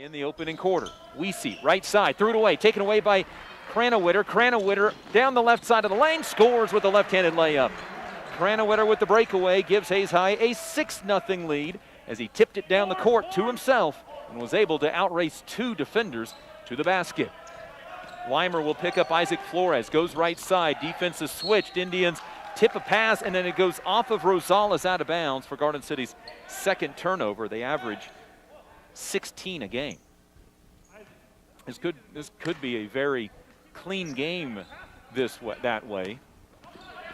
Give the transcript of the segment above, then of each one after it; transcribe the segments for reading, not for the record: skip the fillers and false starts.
in the opening quarter. Weesey, right side, threw it away, taken away by Cranowitter. Cranowitter down the left side of the lane, scores with a left-handed layup. Cranowitter with the breakaway gives Hayes High a 6-0 lead as he tipped it down the court to himself and was able to outrace two defenders to the basket. Weimer will pick up Isaac Flores, goes right side, defense is switched. Indians tip a pass, and then it goes off of Rosales out of bounds for Garden City's second turnover. They average 16 a game. This could be a very clean game that way.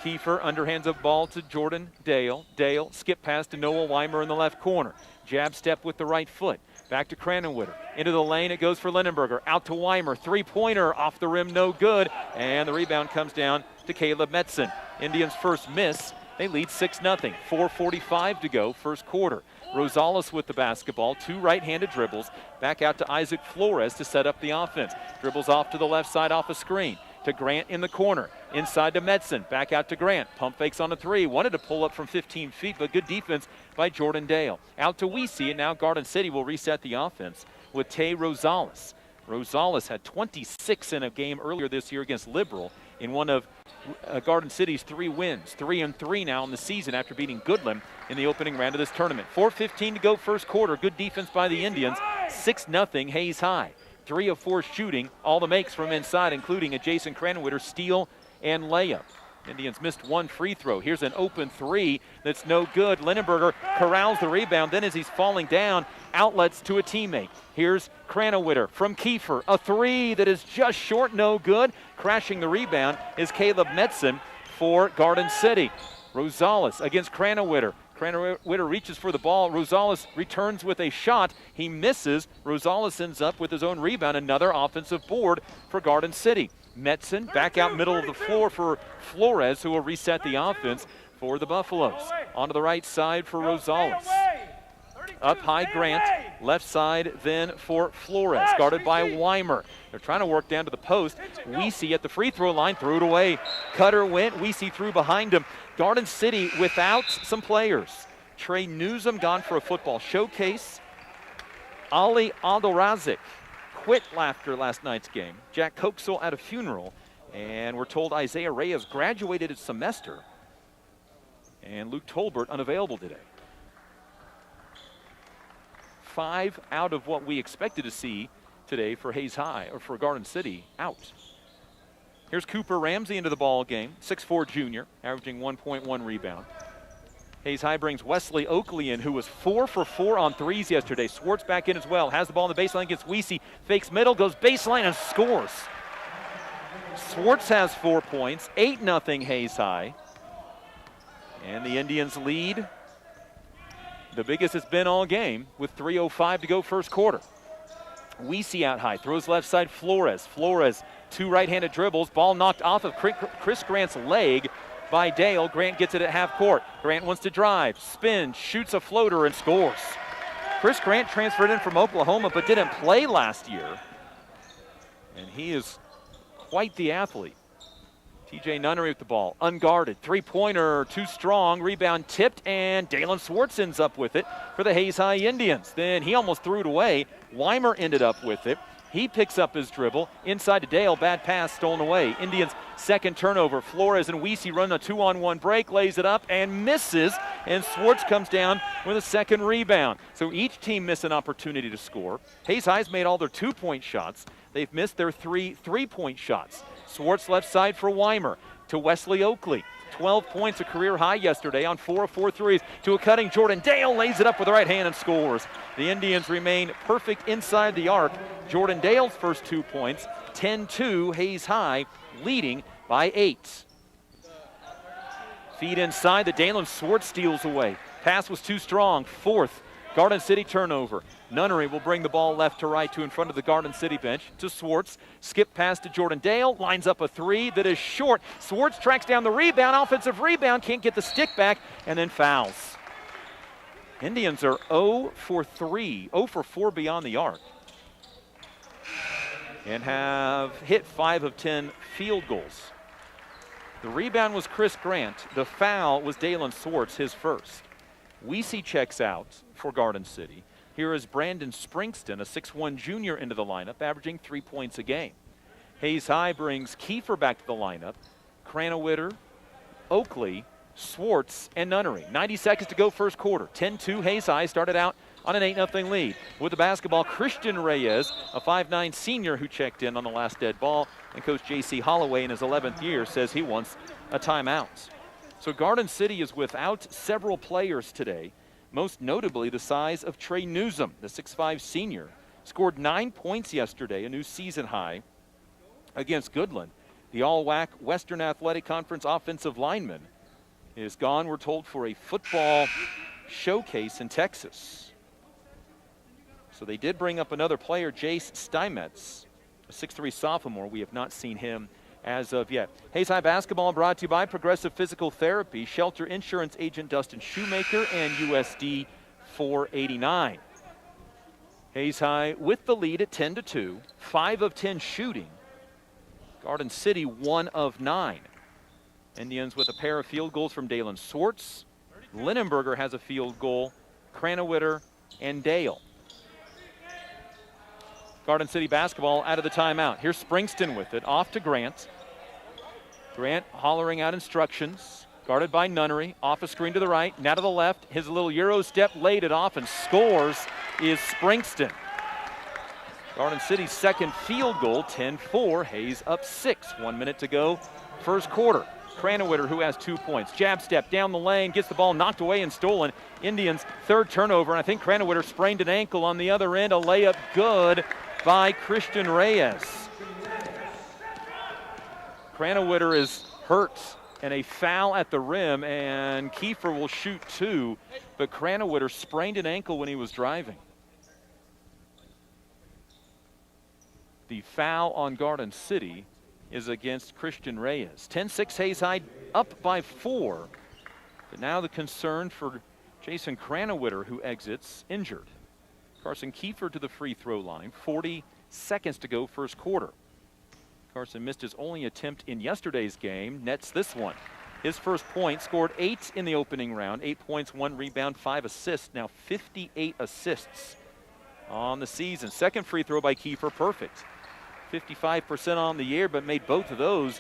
Kiefer underhands a ball to Jordan Dale. Dale skip pass to Noah Weimer in the left corner. Jab step with the right foot. Back to Cranowitter. Into the lane it goes for Lindenberger. Out to Weimer. Three-pointer off the rim, no good. And the rebound comes down to Caleb Metzen. Indians' first miss. They lead 6-0. 4:45 to go, first quarter. Rosales with the basketball. Two right-handed dribbles. Back out to Isaac Flores to set up the offense. Dribbles off to the left side off a screen. To Grant in the corner. Inside to Metzen. Back out to Grant. Pump fakes on a three. Wanted to pull up from 15 feet, but good defense by Jordan Dale. Out to Weesey, and now Garden City will reset the offense with Tay Rosales. Rosales had 26 in a game earlier this year against Liberal in one of Garden City's 3 wins. 3-3 now in the season after beating Goodland in the opening round of this tournament. 4:15 to go first quarter. Good defense by the Indians. 6-0 Hayes High. 3 of 4 shooting, all the makes from inside, including a Jason Cranowitter steal and layup. Indians missed one free throw. Here's an open three that's no good. Lindenberger corrals the rebound. Then as he's falling down, outlets to a teammate. Here's Cranowitter from Kiefer. A three that is just short, no good. Crashing the rebound is Caleb Metzen for Garden City. Rosales against Cranowitter. Cranowitter reaches for the ball. Rosales returns with a shot. He misses. Rosales ends up with his own rebound. Another offensive board for Garden City. Metzen back out middle of the floor for Flores, who will reset the offense for the Buffaloes. Onto the right side for Rosales. Up high Grant, left side then for Flores, guarded by Weimer. They're trying to work down to the post. Weesey at the free throw line, threw it away. Cutter went, Weesey threw behind him. Garden City without some players. Trey Newsom gone for a football showcase. Ali Aldorazic quit after last night's game. Jack Coxel at a funeral. And we're told Isaiah Reyes graduated his semester. And Luke Tolbert unavailable today. 5 out of what we expected to see today for Hayes High, or for Garden City, out. Here's Cooper Ramsey into the ball game, 6'4" junior, averaging 1.1 rebound. Hayes High brings Wesley Oakley in, who was 4 for 4 on threes yesterday. Swartz back in as well, has the ball in the baseline against Weesey, fakes middle, goes baseline and scores. Swartz has 4 points, 8-0 Hayes High. And the Indians lead the biggest it's been all game with 3:05 to go first quarter. Weesey out high, throws left side Flores. Flores, 2 right-handed dribbles, ball knocked off of Chris Grant's leg by Dale. Grant gets it at half court. Grant wants to drive, spins, shoots a floater and scores. Chris Grant transferred in from Oklahoma but didn't play last year. And he is quite the athlete. TJ Nunnery with the ball, unguarded, three-pointer, too strong, rebound tipped, and Dalen Swartz ends up with it for the Hayes High Indians. Then he almost threw it away. Weimer ended up with it. He picks up his dribble, inside to Dale, bad pass, stolen away. Indians' second turnover. Flores and Weesey run a 2-on-1 break, lays it up and misses, and Swartz comes down with a second rebound. So each team missed an opportunity to score. Hayes High's made all their 2-point shots. They've missed their 3 3-point shots. Swartz left side for Weimer to Wesley Oakley. 12 points, a career high yesterday on 4 of 4 threes. To a cutting Jordan Dale, lays it up with the right hand and scores. The Indians remain perfect inside the arc. Jordan Dale's first 2 points, 10-2, Hayes High leading by 8. Feed inside, the Dalen Swartz steals away. Pass was too strong, 4th Garden City turnover. Nunnery will bring the ball left to right to in front of the Garden City bench to Swartz. Skip pass to Jordan Dale, lines up a 3 that is short. Swartz tracks down the rebound, offensive rebound, can't get the stick back, and then fouls. Indians are 0 for 3, 0 for 4 beyond the arc, and have hit 5 of 10 field goals. The rebound was Chris Grant. The foul was Dalen Swartz, his first. Weesey checks out for Garden City. Here is Brandon Springston, a 6'1 junior, into the lineup, averaging 3 points a game. Hayes High brings Kiefer back to the lineup. Cranowitter, Oakley, Swartz, and Nunnery. 90 seconds to go first quarter. 10-2 Hayes High started out on an 8-0 lead. With the basketball, Christian Reyes, a 5'9 senior who checked in on the last dead ball. And Coach J.C. Holloway, in his 11th year, says he wants a timeout. So Garden City is without several players today, most notably the size of Trey Newsom, the 6'5 senior. Scored 9 points yesterday, a new season high, against Goodland. The all-WAC Western Athletic Conference offensive lineman is gone, we're told, for a football showcase in Texas. So they did bring up another player, Jace Steinmetz, a 6'3 sophomore. We have not seen him as of yet. Hayes High basketball brought to you by Progressive Physical Therapy, Shelter Insurance Agent Dustin Shoemaker, and USD 489. Hayes High with the lead at 10-2, 5 of 10 shooting. Garden City 1 of 9. Indians with a pair of field goals from Dalen Swartz. Linnenberger has a field goal, Cranowitter, and Dale. Garden City basketball out of the timeout. Here's Springston with it, off to Grant. Grant hollering out instructions, guarded by Nunnery, off a screen to the right, now to the left. His little Euro step laid it off, and scores is Springston. Garden City's second field goal, 10-4. Hayes up 6, 1 minute to go, first quarter. Cranowitter, who has 2 points. Jab step down the lane, gets the ball knocked away and stolen. Indians' third turnover, and I think Cranowitter sprained an ankle on the other end. A layup good by Christian Reyes. Cranowitter is hurt, and a foul at the rim, and Kiefer will shoot 2, but Cranowitter sprained an ankle when he was driving. The foul on Garden City is against Christian Reyes. 10-6 Hayes High up by 4, but now the concern for Jason Cranowitter, who exits injured. Carson Kiefer to the free throw line, 40 seconds to go first quarter. Carson missed his only attempt in yesterday's game, nets this one. His first point, scored 8 in the opening round, 8 points, 1 rebound, 5 assists, now 58 assists on the season. Second free throw by Kiefer, perfect. 55% on the year, but made both of those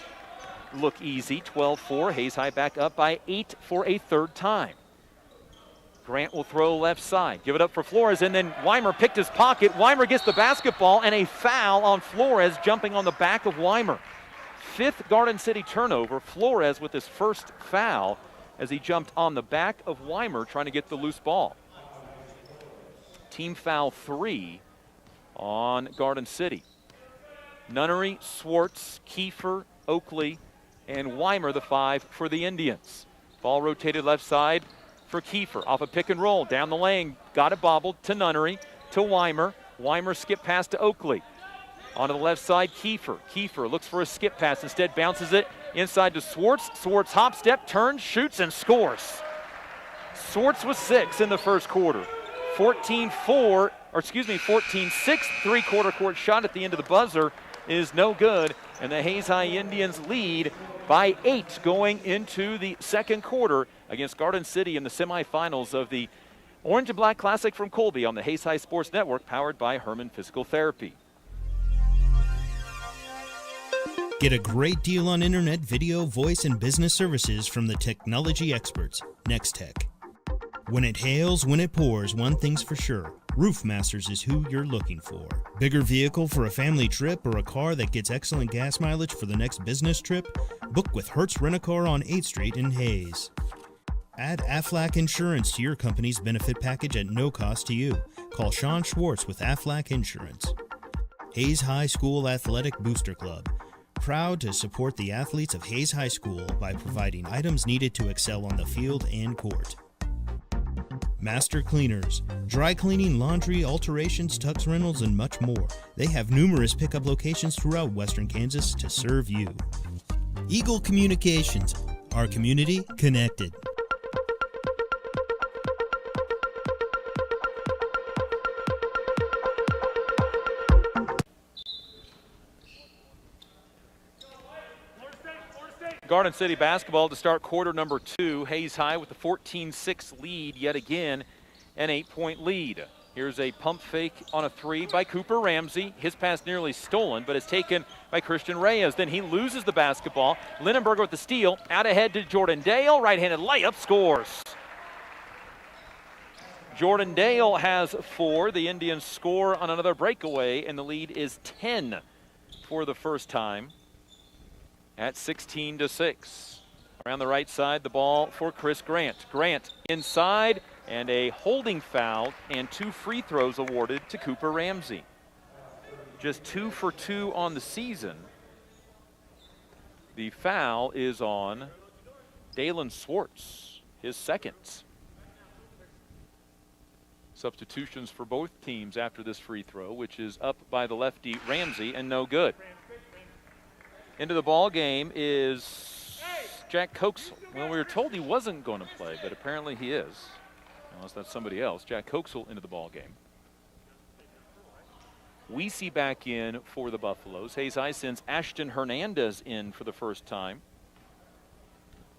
look easy. 12-4, Hayes High back up by 8 for a third time. Grant will throw left side, give it up for Flores, and then Weimer picked his pocket. Weimer gets the basketball, and a foul on Flores, jumping on the back of Weimer. 5th Garden City turnover. Flores with his first foul as he jumped on the back of Weimer trying to get the loose ball. Team foul 3 on Garden City. Nunnery, Swartz, Kiefer, Oakley, and Weimer, the 5 for the Indians. Ball rotated left side for Kiefer. Off a pick and roll, down the lane, got it bobbled to Nunnery, to Weimer. Weimer skip pass to Oakley. Onto the left side, Kiefer. Kiefer looks for a skip pass, instead bounces it inside to Swartz. Swartz hop step, turns, shoots, and scores. Swartz with 6 in the first quarter. 14-6, three-quarter court shot at the end of the buzzer is no good, and the Hayes High Indians lead by 8 going into the second quarter against Garden City in the semifinals of the Orange and Black Classic from Colby on the Hayes High Sports Network, powered by Herman Physical Therapy. Get a great deal on internet, video, voice, and business services from the technology experts, Nextech. When it hails, when it pours, one thing's for sure. Roofmasters is who you're looking for. Bigger vehicle for a family trip or a car that gets excellent gas mileage for the next business trip? Book with Hertz Rent-A-Car on 8th Street in Hayes. Add Aflac Insurance to your company's benefit package at no cost to you. Call Sean Schwartz with Aflac Insurance. Hayes High School Athletic Booster Club. Proud to support the athletes of Hayes High School by providing items needed to excel on the field and court. Master Cleaners, dry cleaning, laundry, alterations, tux rentals, and much more. They have numerous pickup locations throughout Western Kansas to serve you. Eagle Communications, our community connected. Garden City basketball to start quarter number 2. Hayes High with the 14-6 lead yet again, an 8-point lead. Here's a pump fake on a three by Cooper Ramsey. His pass nearly stolen, but it's taken by Christian Reyes. Then he loses the basketball. Linenberger with the steal. Out ahead to Jordan Dale. Right-handed layup, scores. Jordan Dale has 4. The Indians score on another breakaway, and the lead is 10 for the first time at 16-6. Around the right side, the ball for Chris Grant. Grant inside, and a holding foul and 2 free throws awarded to Cooper Ramsey. Just 2 for 2 on the season. The foul is on Dalen Swartz, his second. Substitutions for both teams after this free throw, which is up by the lefty Ramsey, and no good. Into the ball game is Jack Coaxel. Well, we were told he wasn't going to play, but apparently he is. Unless that's somebody else. Jack Coaxel into the ball game. Weesey back in for the Buffaloes. Hayes High sends Ashton Hernandez in for the first time.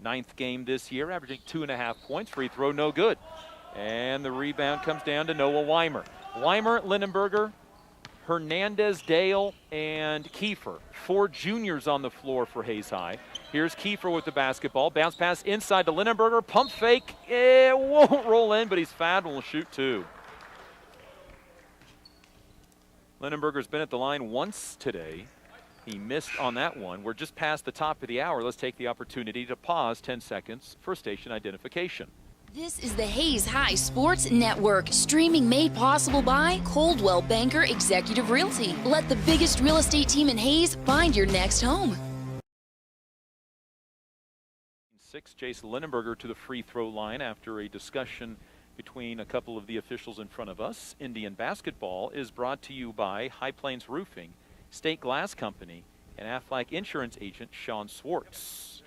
9th game this year, averaging 2.5 points. Free throw, no good. And the rebound comes down to Noah Weimer. Weimer, Linenberger, Hernandez, Dale, and Kiefer. 4 juniors on the floor for Hayes High. Here's Kiefer with the basketball. Bounce pass inside to Linenberger. Pump fake. It won't roll in, but he's fouled and will shoot 2. Linenberger's been at the line once today. He missed on that one. We're just past the top of the hour. Let's take the opportunity to pause 10 seconds for station identification. This is the Hayes High Sports Network, streaming made possible by Coldwell Banker Executive Realty. Let the biggest real estate team in Hayes find your next home. 6, Jason Linenberger to the free throw line after a discussion between a couple of the officials in front of us. Indian basketball is brought to you by High Plains Roofing, State Glass Company, and Aflac Insurance agent Sean Swartz.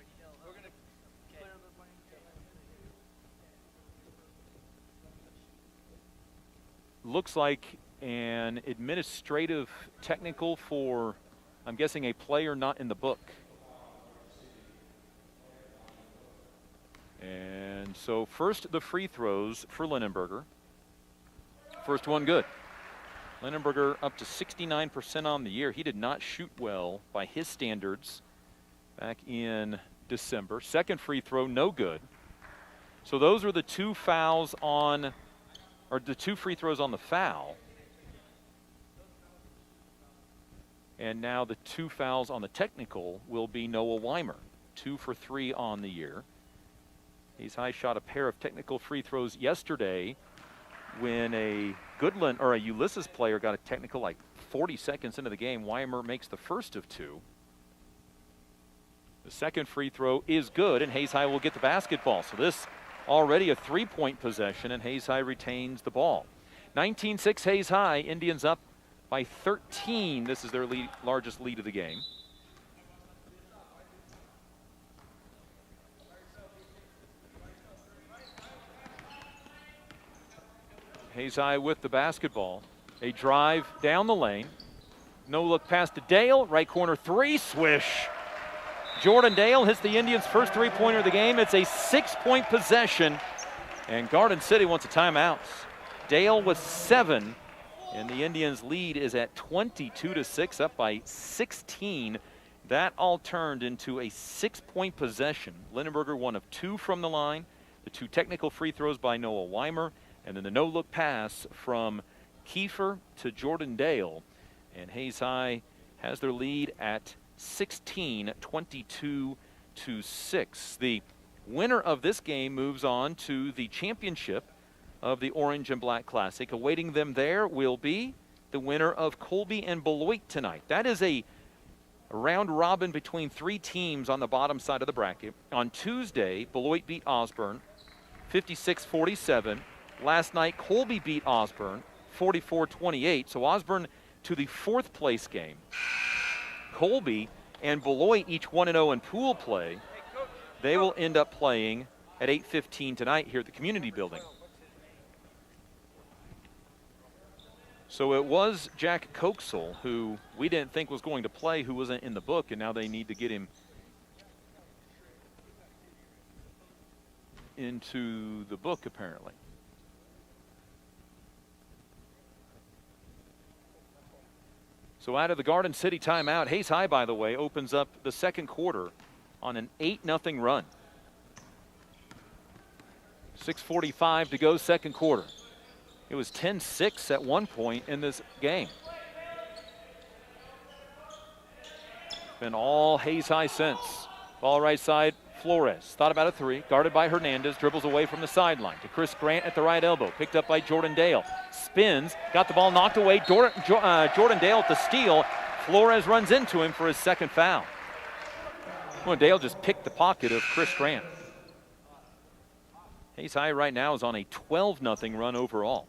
Looks like an administrative technical for, I'm guessing, a player not in the book. And so first the free throws for Linenberger. First one good. Linenberger up to 69% on the year. He did not shoot well by his standards back in December. Second free throw, no good. So those are the 2 fouls on, or the 2 free throws on the foul. And now the 2 fouls on the technical will be Noah Weimer. 2 for 3 on the year. Hayes High shot a pair of technical free throws yesterday when a Goodland or a Ulysses player got a technical like 40 seconds into the game. Weimer makes the first of 2. The second free throw is good, and Hayes High will get the basketball. So this already a 3-point possession, and Hayes High retains the ball. 19-6 Hayes High. Indians up by 13. This is their largest lead of the game. Hayes High with the basketball. A drive down the lane. No look pass to Dale. Right corner 3. Swish. Jordan Dale hits the Indians' first 3-pointer of the game. It's a 6-point possession. And Garden City wants a timeout. Dale with 7. And the Indians' lead is at 22-6, up by 16. That all turned into a 6-point possession. Linenberger 1 of 2 from the line. The 2 technical free throws by Noah Weimer. And then the no-look pass from Kiefer to Jordan Dale. And Hayes High has their lead at 16, 22-6. The winner of this game moves on to the championship of the Orange and Black Classic. Awaiting them there will be the winner of Colby and Beloit tonight. That is a round robin between 3 teams on the bottom side of the bracket. On Tuesday, Beloit beat Osborne 56-47. Last night, Colby beat Osborne 44-28. So Osborne to the 4th place game. Colby and Beloit each 1-0 in pool play. They will end up playing at 8:15 tonight here at the community building. So it was Jack Coaxel, who we didn't think was going to play, who wasn't in the book, and now they need to get him into the book, apparently. So out of the Garden City timeout, Hayes High, by the way, opens up the second quarter on an 8-0 run. 6:45 to go, second quarter. It was 10-6 at one point in this game. Been all Hayes High since. Ball right side, Flores. Thought about a three, guarded by Hernandez, dribbles away from the sideline to Chris Grant at the right elbow. Picked up by Jordan Dale. Spins, got the ball knocked away. Jordan Dale at the steal. Flores runs into him for his second foul. Well, Dale just picked the pocket of Chris Grant. Hayes High right now is on a 12-0 run overall,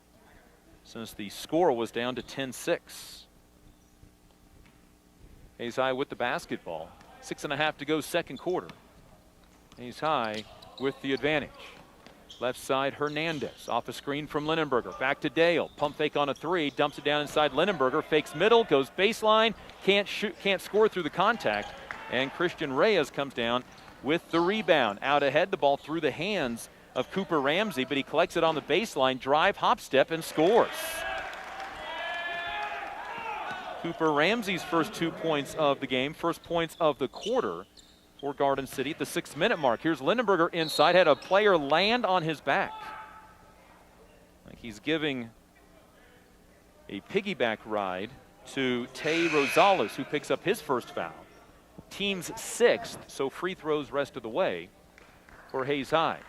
since the score was down to 10-6. Hayes High with the basketball. 6.5 to go, second quarter. Hayes High with the advantage. Left side, Hernandez off a screen from Linenberger. Back to Dale. Pump fake on a three. Dumps it down inside Linenberger. Fakes middle, goes baseline. Can't shoot, can't score through the contact. And Christian Reyes comes down with the rebound. Out ahead, the ball through the hands of Cooper Ramsey, but he collects it on the baseline, drive, hop, step, and scores. Cooper Ramsey's first 2 points of the game, first points of the quarter for Garden City at the 6-minute mark. Here's Linenberger inside, had a player land on his back. Like he's giving a piggyback ride to Tay Rosales, who picks up his first foul. Team's 6th, so free throws rest of the way for Hayes High.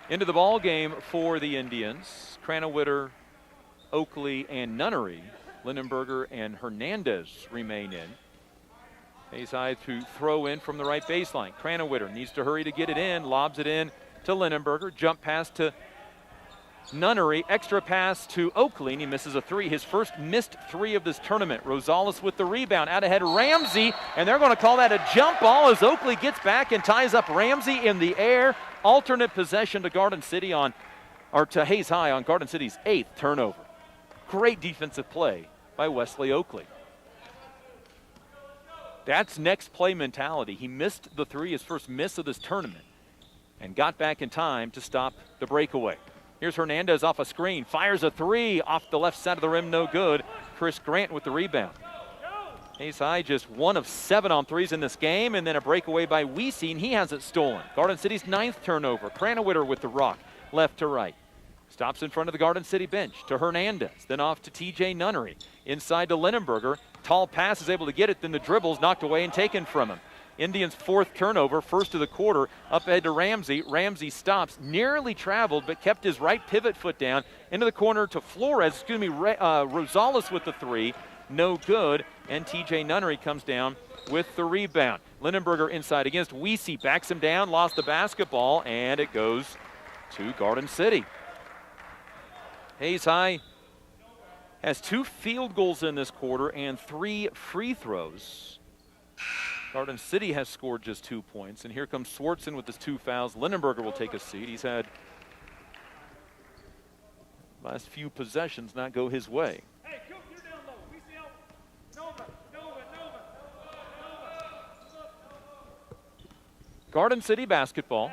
Into the ball game for the Indians, Cranowitter, Oakley, and Nunnery. Linenberger and Hernandez remain in. Hayes High to throw in from the right baseline. Cranowitter needs to hurry to get it in, lobs it in to Linenberger. Jump pass to Nunnery, extra pass to Oakley, and he misses a three. His first missed three of this tournament. Rosales with the rebound. Out ahead, Ramsey, and they're going to call that a jump ball as Oakley gets back and ties up Ramsey in the air. Alternate possession to Garden City to Hayes High on Garden City's 8th turnover. Great defensive play by Wesley Oakley. That's next play mentality. He missed the three, his first miss of this tournament, and got back in time to stop the breakaway. Here's Hernandez off a screen, fires a three off the left side of the rim, no good. Chris Grant with the rebound. Hayes High just 1 of 7 on threes in this game, and then a breakaway by Weesey, and he has it stolen. Garden City's 9th turnover. Cranowitter with the rock, left to right. Stops in front of the Garden City bench to Hernandez, then off to TJ Nunnery. Inside to Linenberger. Tall pass, is able to get it, then the dribble's knocked away and taken from him. Indians' 4th turnover, first of the quarter, up ahead to Ramsey. Ramsey stops, nearly traveled, but kept his right pivot foot down. Into the corner to Flores, Rosales with the three. No good, and TJ Nunnery comes down with the rebound. Linenberger inside against Weesey, backs him down, lost the basketball, and it goes to Garden City. Hayes High has 2 field goals in this quarter and 3 free throws. Garden City has scored just 2 points, and here comes Swartzen with his 2 fouls. Linenberger will take a seat. He's had last few possessions not go his way. Garden City basketball.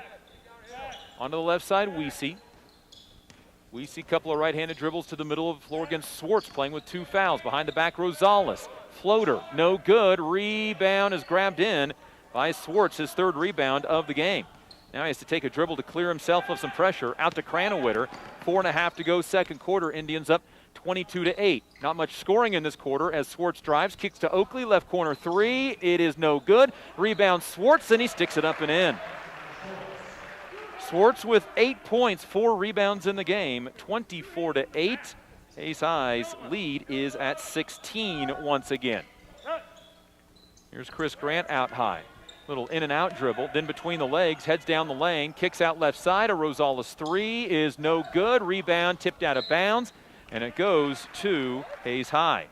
Onto the left side, Weesey. Weesey, couple of right-handed dribbles to the middle of the floor against Swartz, playing with 2 fouls. Behind the back, Rosales. Floater, no good. Rebound is grabbed in by Swartz, his 3rd rebound of the game. Now he has to take a dribble to clear himself of some pressure. Out to Cranowitter. 4.5 to go, second quarter. Indians up 22-8. Not much scoring in this quarter as Swartz drives, kicks to Oakley, left corner 3. It is no good. Rebound Swartz, and he sticks it up and in. Swartz with 8 points, 4 rebounds in the game, 24-8. Hayes High's lead is at 16 once again. Here's Chris Grant out high. Little in and out dribble, then between the legs, heads down the lane, kicks out left side. A Rosales 3 is no good. Rebound tipped out of bounds, and it goes to Hayes High.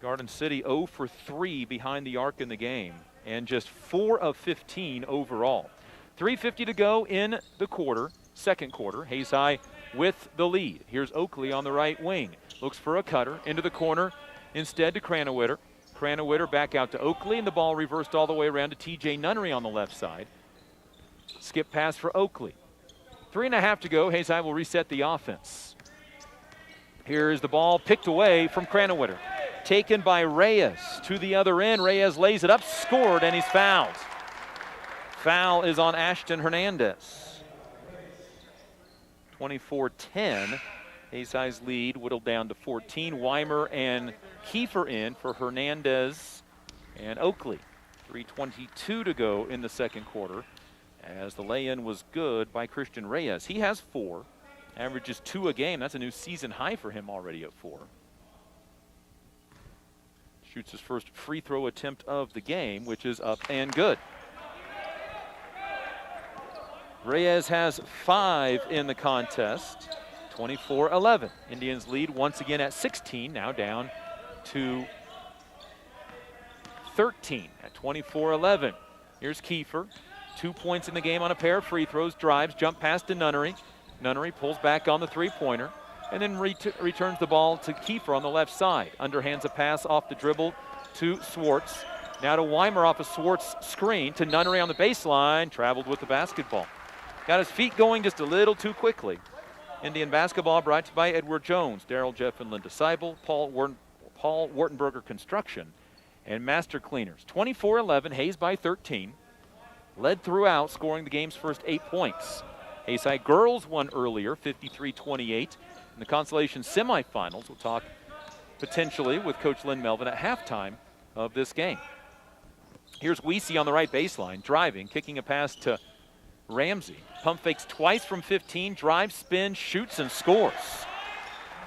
Garden City 0 for 3 behind the arc in the game, and just 4 of 15 overall. 3:50 to go in the quarter, second quarter. Hayes High with the lead. Here's Oakley on the right wing. Looks for a cutter into the corner. Instead to Cranowitter. Cranowitter back out to Oakley, and the ball reversed all the way around to TJ Nunnery on the left side. Skip pass for Oakley. 3.5 to go. Hayes High will reset the offense. Here's the ball picked away from Cranowiter. Taken by Reyes to the other end. Reyes lays it up, scored, and he's fouled. Foul is on Ashton Hernandez. 24-10. Hayes High's lead whittled down to 14. Weimer and Kiefer in for Hernandez and Oakley. 3:22 to go in the second quarter, as the lay-in was good by Christian Reyes. He has 4, averages 2 a game. That's a new season high for him already at 4. Shoots his first free throw attempt of the game, which is up and good. Reyes has 5 in the contest. 24-11. Indians lead once again at 16, now down to 13 at 24-11. Here's Kiefer. 2 points in the game on a pair of free throws, drives, jump pass to Nunnery. Nunnery pulls back on the three-pointer and then returns the ball to Kiefer on the left side. Underhands a pass off the dribble to Swartz. Now to Weimer off a Swartz screen to Nunnery on the baseline, traveled with the basketball. Got his feet going just a little too quickly. Indian basketball brought to you by Edward Jones, Darrell Jeff and Linda Seibel, Paul Wartenberger Construction, and Master Cleaners. 24-11, Hayes by 13. Led throughout, scoring the game's first 8 points. Hayes High girls won earlier, 53-28. In the consolation semifinals, we'll talk potentially with Coach Lynn Melvin at halftime of this game. Here's Weesey on the right baseline, driving, kicking a pass to Ramsey. Pump fakes twice from 15, drives, spins, shoots, and scores.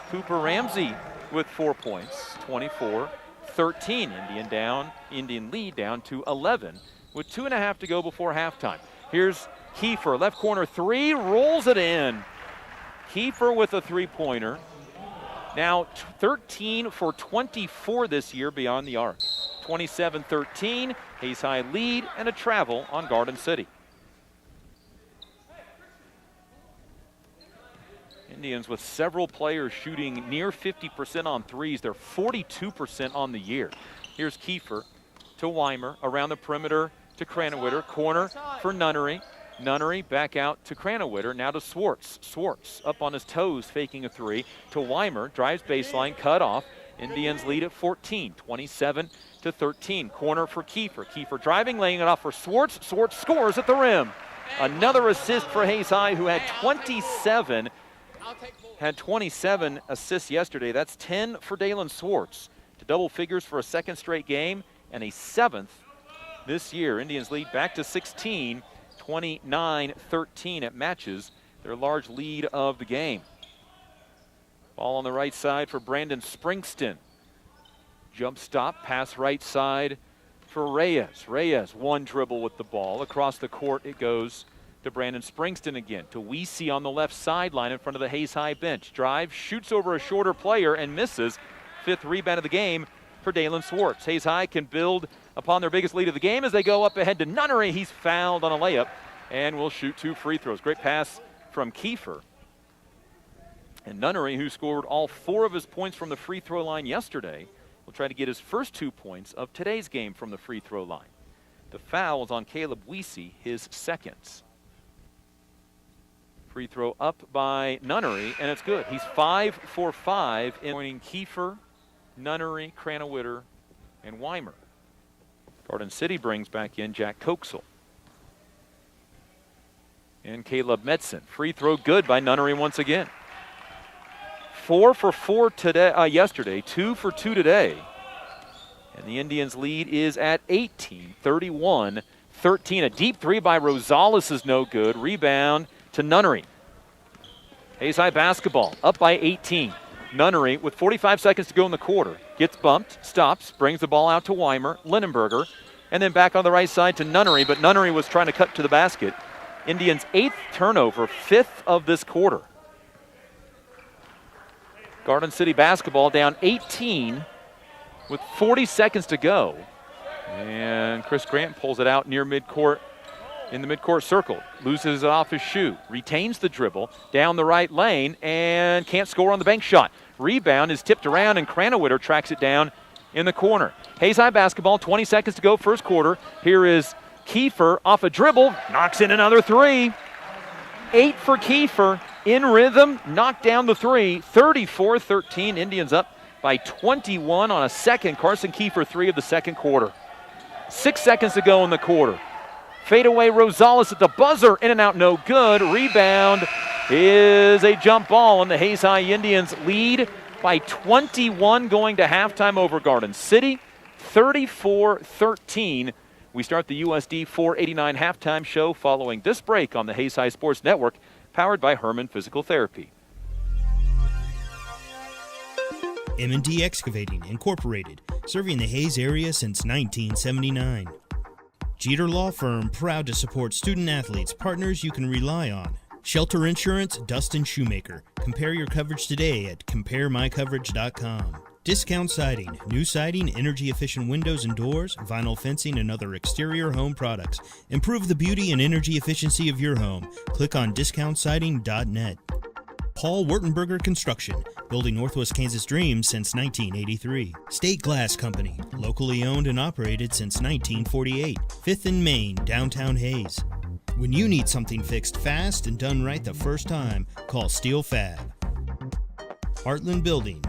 Cooper Ramsey with 4 points, 24-13. Indian lead down to 11 with 2.5 to go before halftime. Here's Kiefer, left corner 3, rolls it in. Kiefer with a three-pointer. Now 13 for 24 this year beyond the arc. 27-13, Hayes High lead and a travel on Garden City. Indians with several players shooting near 50% on threes. They're 42% on the year. Here's Kiefer to Weimer, around the perimeter to Cranowiter. Corner for Nunnery. Nunnery back out to Cranowiter, now to Swartz. Swartz up on his toes, faking a 3 to Weimer. Drives baseline, cut off. Indians lead at 14, 27-13. Corner for Kiefer. Kiefer driving, laying it off for Swartz. Swartz scores at the rim. Another assist for Hayes High, who had 27 assists yesterday. That's 10 for Dalen Swartz, to double figures for a second straight game and a 7th this year. Indians lead back to 16, 29-13. It matches their large lead of the game. Ball on the right side for Brandon Springston. Jump stop, pass right side for Reyes. Reyes, one dribble with the ball. Across the court it goes to Brandon Springston again, to Weesey on the left sideline in front of the Hayes High bench. Drive, shoots over a shorter player and misses. 5th rebound of the game for Dalen Swartz. Hayes High can build upon their biggest lead of the game as they go up ahead to Nunnery. He's fouled on a layup and will shoot 2 free throws. Great pass from Kiefer. And Nunnery, who scored all 4 of his points from the free throw line yesterday, will try to get his first 2 points of today's game from the free throw line. The foul is on Caleb Weesey, his 2nd. Free throw up by Nunnery, and it's good. He's 5 for 5 in pointing Kiefer, Nunnery, Cranowiter, and Weimer. Garden City brings back in Jack Coxel and Caleb Metzen. Free throw good by Nunnery once again. 4 for 4 today, yesterday, 2 for 2 today. And the Indians' lead is at 18, 31-13. A deep 3 by Rosales is no good. Rebound to Nunnery. Hayes High basketball up by 18. Nunnery with 45 seconds to go in the quarter. Gets bumped, stops, brings the ball out to Weimer, Lindenberger, and then back on the right side to Nunnery, but Nunnery was trying to cut to the basket. Indians' 8th turnover, 5th of this quarter. Garden City basketball down 18 with 40 seconds to go. And Chris Grant pulls it out near midcourt, in the midcourt circle. Loses it off his shoe. Retains the dribble down the right lane and can't score on the bank shot. Rebound is tipped around and Cranowiter tracks it down in the corner. Hayes High basketball, 20 seconds to go, first quarter. Here is Kiefer off a dribble, knocks in another 3. 8 for Kiefer, in rhythm, knocked down the 3, 34-13. Indians up by 21 on a second Carson Kiefer 3 of the second quarter. 6 seconds to go in the quarter. Fadeaway Rosales at the buzzer, in and out, no good. Rebound is a jump ball, and the Hayes High Indians lead by 21 going to halftime over Garden City, 34-13. We start the USD 489 halftime show following this break on the Hayes High Sports Network, powered by Herman Physical Therapy. M&D Excavating, Incorporated, serving the Hayes area since 1979. Jeter Law Firm, proud to support student athletes, partners you can rely on. Shelter Insurance, Dustin Shoemaker. Compare your coverage today at CompareMyCoverage.com. Discount Siding, new siding, energy-efficient windows and doors, vinyl fencing, and other exterior home products. Improve the beauty and energy efficiency of your home. Click on DiscountSiding.net. Paul Wurtenberger Construction, building Northwest Kansas dreams since 1983. State Glass Company, locally owned and operated since 1948. 5th and Main, downtown Hayes. When you need something fixed fast and done right the first time, call Steel Fab. Heartland Building.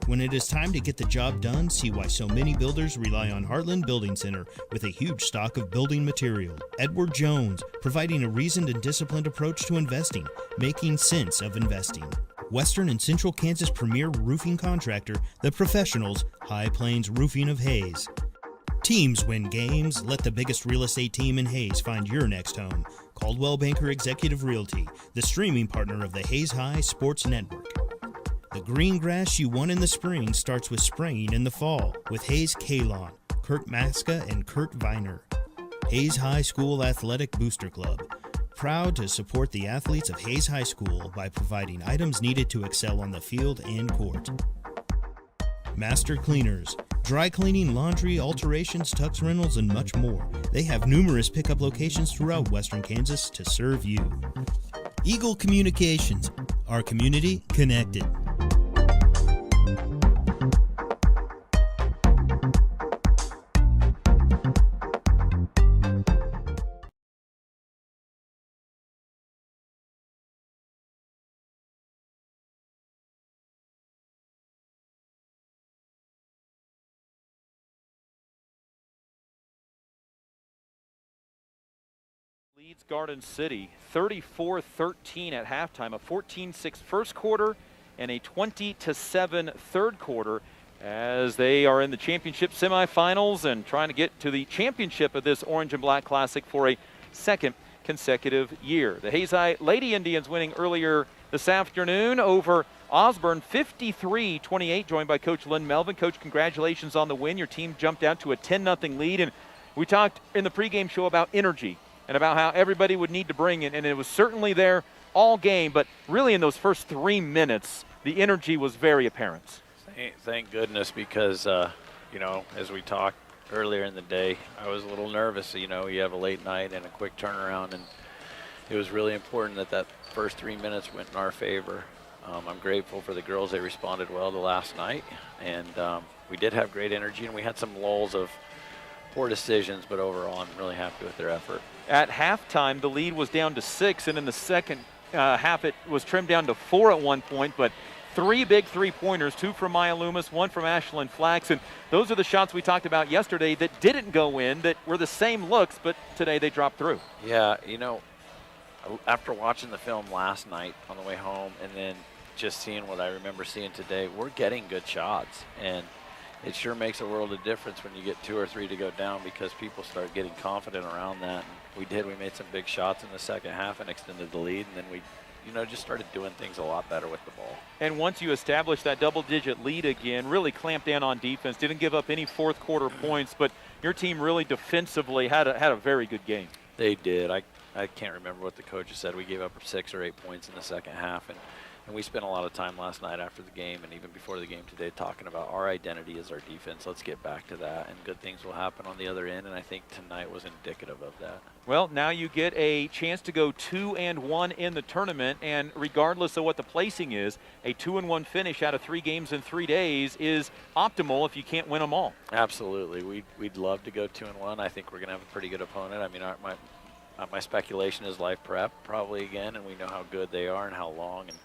When it is time to get the job done, see why so many builders rely on Heartland Building Center with a huge stock of building material. Edward Jones, providing a reasoned and disciplined approach to investing, making sense of investing. Western and Central Kansas premier roofing contractor, The Professionals, High Plains Roofing of Hayes. Teams win games. Let the biggest real estate team in Hayes find your next home. Coldwell Banker Executive Realty, the streaming partner of the Hayes High Sports Network. The green grass you want in the spring starts with spraying in the fall with Hayes K-Lawn, Kurt Maska and Kurt Viner. Hayes High School Athletic Booster Club, proud to support the athletes of Hayes High School by providing items needed to excel on the field and court. Master Cleaners, dry cleaning, laundry, alterations, tux rentals, and much more. They have numerous pickup locations throughout Western Kansas to serve you. Eagle Communications, our community connected. Leads Garden City 34-13 at halftime, a 14-6 first quarter and a 20-7 third quarter as they are in the championship semifinals and trying to get to the championship of this Orange and Black Classic for a second consecutive year. The Hayes High Lady Indians winning earlier this afternoon over Osborne 53-28, joined by Coach Lynn Melvin. Coach, congratulations on the win. Your team jumped out to a 10-0 lead, and we talked in the pregame show about energy and about how everybody would need to bring it, and it was certainly there all game, but really in those first 3 minutes, the energy was very apparent. Thank goodness, because, you know, as we talked earlier in the day, I was a little nervous. You know, you have a late night and a quick turnaround, and it was really important that that first 3 minutes went in our favor. I'm grateful for the girls. They responded well the last night, and we did have great energy, and we had some lulls of poor decisions, but overall I'm really happy with their effort. At halftime, the lead was down to 6, and in the second half it was trimmed down to 4 at one point, but 3 big three-pointers, 2 from Maya Loomis, 1 from Ashlyn Flax, and those are the shots we talked about yesterday that didn't go in, that were the same looks, but today they dropped through. Yeah, you know, after watching the film last night on the way home and then just seeing what I remember seeing today, we're getting good shots, and it sure makes a world of difference when you get 2 or 3 to go down, because people start getting confident around that. And we did. We made some big shots in the second half and extended the lead, and then we, you know, just started doing things a lot better with the ball. And once you establish that double-digit lead again, really clamped down on defense, didn't give up any fourth quarter points, but your team really defensively had a very good game. They did. I can't remember what the coaches said. We gave up 6 or 8 points in the second half, and we spent a lot of time last night after the game and even before the game today talking about our identity is our defense. Let's get back to that, and good things will happen on the other end, and I think tonight was indicative of that. Well, now you get a chance to go 2-1 in the tournament, and regardless of what the placing is, a 2-1 finish out of 3 games in 3 days is optimal if you can't win them all. Absolutely. We'd love to go 2-1. I think we're going to have a pretty good opponent. I mean, my speculation is life prep probably again, and we know how good they are and how long and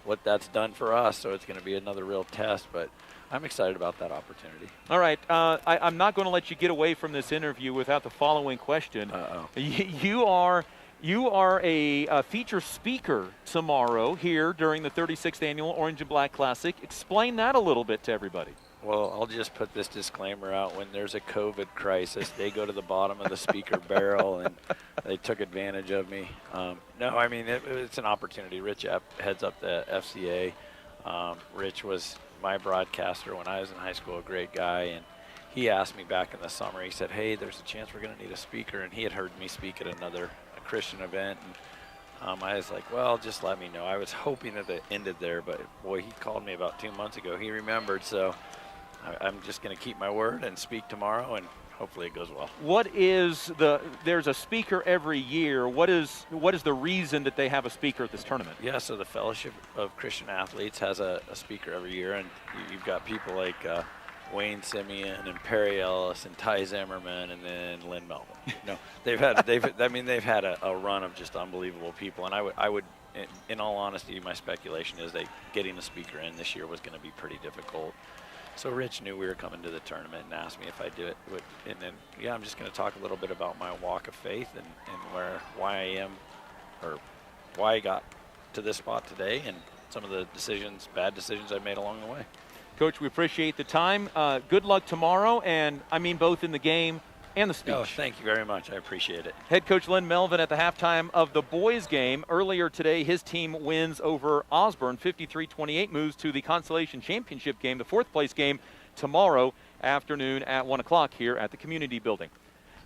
what that's done for us. So it's going to be another real test, but I'm excited about that opportunity. All right, I'm not going to let you get away from this interview without the following question. You are a feature speaker tomorrow here during the 36th Annual Orange and Black Classic. Explain that a little bit to everybody. Well, I'll just put this disclaimer out. When there's a COVID crisis, they go to the bottom of the speaker barrel, and they took advantage of me. No, I mean, it's an opportunity. Rich heads up the FCA. Rich was my broadcaster when I was in high school, a great guy, and he asked me back in the summer, he said, hey, there's a chance we're going to need a speaker, and he had heard me speak at a Christian event, and I was like, well, just let me know. I was hoping that it ended there, but boy, he called me about 2 months ago. He remembered, so I'm just going to keep my word and speak tomorrow, and hopefully it goes well. There's a speaker every year. What is the reason that they have a speaker at this tournament? Yeah, so the Fellowship of Christian Athletes has a speaker every year, and you've got people like Wayne Simeon and Perry Ellis and Ty Zimmerman and then Lynn Melvin. They've had a run of just unbelievable people, and I would in all honesty, my speculation is that getting a speaker in this year was going to be pretty difficult. So Rich knew we were coming to the tournament and asked me if I do it. And then, I'm just going to talk a little bit about my walk of faith and why I am, or why I got to this spot today, and some of the bad decisions I made along the way. Coach, we appreciate the time. Good luck tomorrow, and I mean both in the game and the speech. Oh, thank you very much. I appreciate it. Head coach Lynn Melvin at the halftime of the boys game. Earlier today, his team wins over Osborne, 53-28, moves to the Consolation Championship game, the fourth place game, tomorrow afternoon at 1 o'clock here at the Community Building.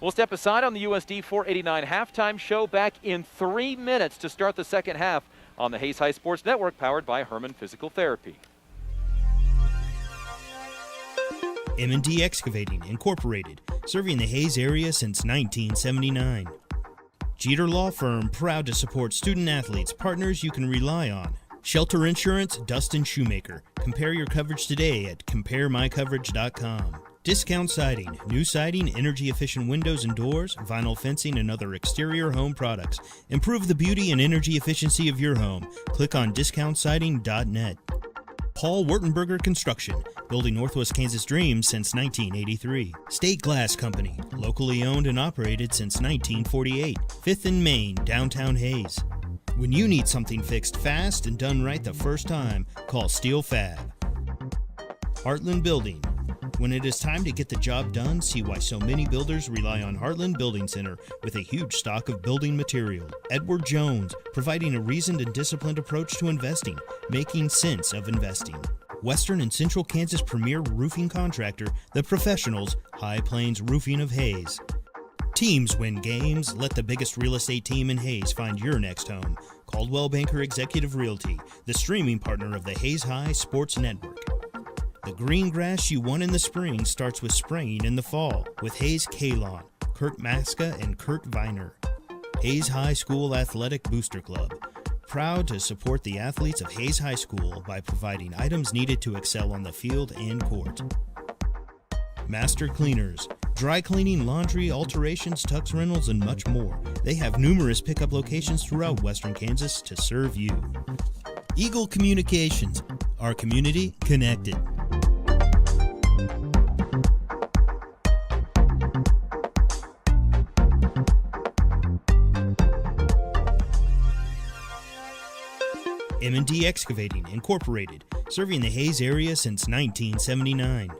We'll step aside on the USD 489 halftime show, back in 3 minutes to start the second half on the Hayes High Sports Network, powered by Herman Physical Therapy. M&D Excavating, Incorporated, serving the Hayes area since 1979. Jeter Law Firm, proud to support student athletes, partners you can rely on. Shelter Insurance, Dustin Shoemaker. Compare your coverage today at CompareMyCoverage.com. Discount Siding, new siding, energy-efficient windows and doors, vinyl fencing, and other exterior home products. Improve the beauty and energy efficiency of your home. Click on DiscountSiding.net. Paul Wurtenberger Construction, building Northwest Kansas dreams since 1983. State Glass Company, locally owned and operated since 1948. 5th and Main, downtown Hayes. When you need something fixed fast and done right the first time, call Steel Fab. Heartland Building. When it is time to get the job done, see why so many builders rely on Heartland Building Center with a huge stock of building material. Edward Jones, providing a reasoned and disciplined approach to investing, making sense of investing. Western and Central Kansas premier roofing contractor, The Professionals, High Plains Roofing of Hayes. Teams win games. Let the biggest real estate team in Hayes find your next home. Caldwell Banker Executive Realty, the streaming partner of the Hayes High Sports Network. The green grass you want in the spring starts with spraying in the fall with Hayes K-Lawn, Kurt Maska and Kurt Viner. Hayes High School Athletic Booster Club, proud to support the athletes of Hayes High School by providing items needed to excel on the field and court. Master Cleaners, dry cleaning, laundry, alterations, tux rentals, and much more. They have numerous pickup locations throughout Western Kansas to serve you. Eagle Communications, our community connected. M&D Excavating, Incorporated, serving the Hayes area since 1979.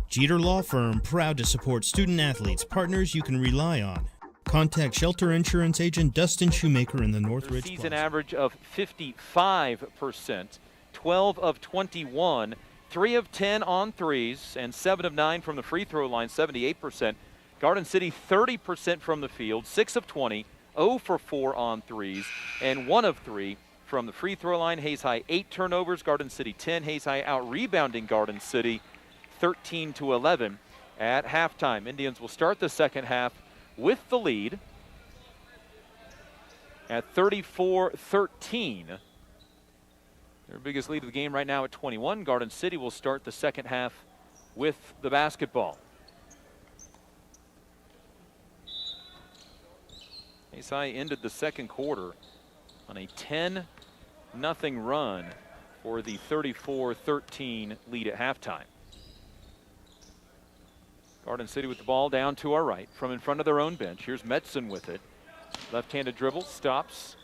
Jeter Law Firm, proud to support student athletes, partners you can rely on. Contact Shelter Insurance Agent Dustin Shoemaker in the Northridge Season Plaza. average of 55%, 12 of 21, 3 of 10 on threes, and 7 of 9 from the free throw line, 78%. Garden City 30% from the field, 6 of 20, 0 for 4 on threes, and 1 of 3 from the free throw line. Hayes High 8 turnovers, Garden City 10. Hayes High out rebounding Garden City 13-11 at halftime. Indians will start the second half with the lead at 34-13. Their biggest lead of the game right now at 21. Garden City will start the second half with the basketball. Hayes High ended the second quarter on a 10-0 run for the 34-13 lead at halftime. Garden City with the ball down to our right from in front of their own bench. Here's Metzen with it. Left-handed dribble, stops.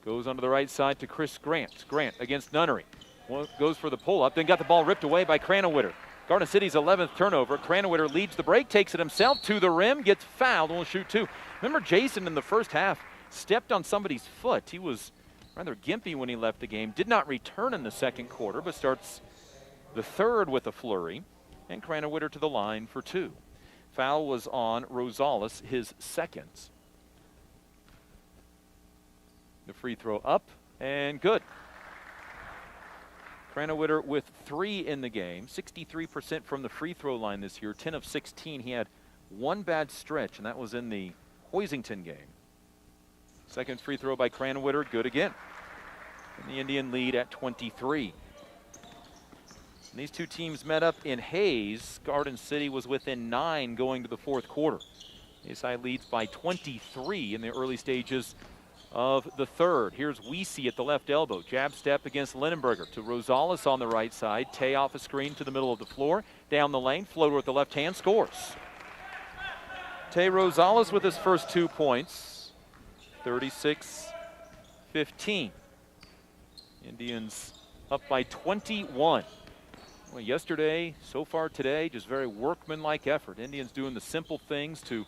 Goes onto the right side to Chris Grant. Grant against Nunnery. Goes for the pull-up, then got the ball ripped away by Cranowitter. Garden City's 11th turnover. Cranowitter leads the break, takes it himself to the rim, gets fouled, and will shoot two. Remember Jason in the first half stepped on somebody's foot. He was rather gimpy when he left the game. Did not return in the second quarter, but starts the third with a flurry. And Cranowitter to the line for two. Foul was on Rosales, his second. The free throw up and good. Cranowitter with 3 in the game, 63% from the free throw line this year, 10 of 16. He had one bad stretch, and that was in the Hoisington game. Second free throw by Cranowitter, good again. And the Indian lead at 23. And these two teams met up in Hayes. Garden City was within 9 going to the fourth quarter. Hayes High leads by 23 in the early stages of the third. Here's Weesey at the left elbow. Jab step against Linenberger to Rosales on the right side. Tay off a screen to the middle of the floor. Down the lane, floater with the left hand, scores. Tay Rosales with his first 2 points. 36-15. Indians up by 21. Well, yesterday, so far today, just very workmanlike effort. Indians doing the simple things to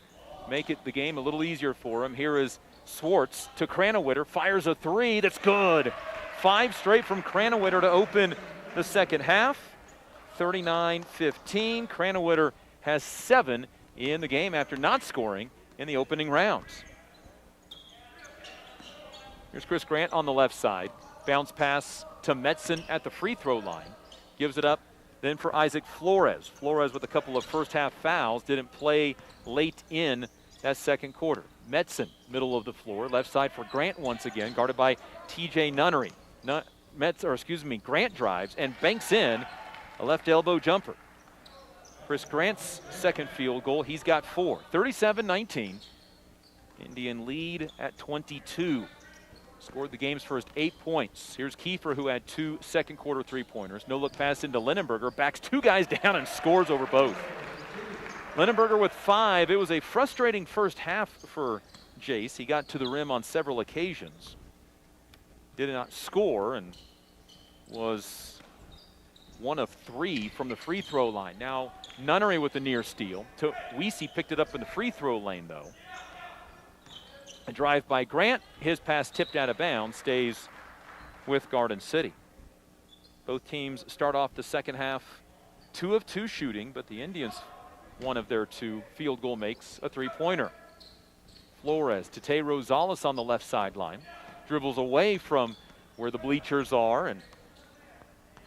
make it the game a little easier for them. Here is Swartz to Cranowitter, fires a 3, that's good. 5 straight from Cranowitter to open the second half. 39-15. Cranowitter has 7 in the game after not scoring in the opening rounds. Here's Chris Grant on the left side. Bounce pass to Metzen at the free throw line. Gives it up then for Isaac Flores. Flores with a couple of first half fouls, didn't play late in that second quarter. Metzen, middle of the floor, left side for Grant once again, guarded by TJ Nunnery. Grant drives and banks in a left elbow jumper. Chris Grant's second field goal, he's got 4. 37-19. Indian lead at 22. Scored the game's first 8 points. Here's Kiefer, who had 2 second quarter three-pointers. No look pass into Linenberger, backs 2 guys down and scores over both. Linenberger with 5. It was a frustrating first half for Jace. He got to the rim on several occasions. Did not score and was 1 of 3 from the free throw line. Now Nunnery with the near steal. Weesey picked it up in the free throw lane though. A drive by Grant, his pass tipped out of bounds, stays with Garden City. Both teams start off the second half 2 of 2 shooting, but the Indians, one of their 2 field goal makes a three-pointer. Flores to Tay Rosales on the left sideline. Dribbles away from where the bleachers are, and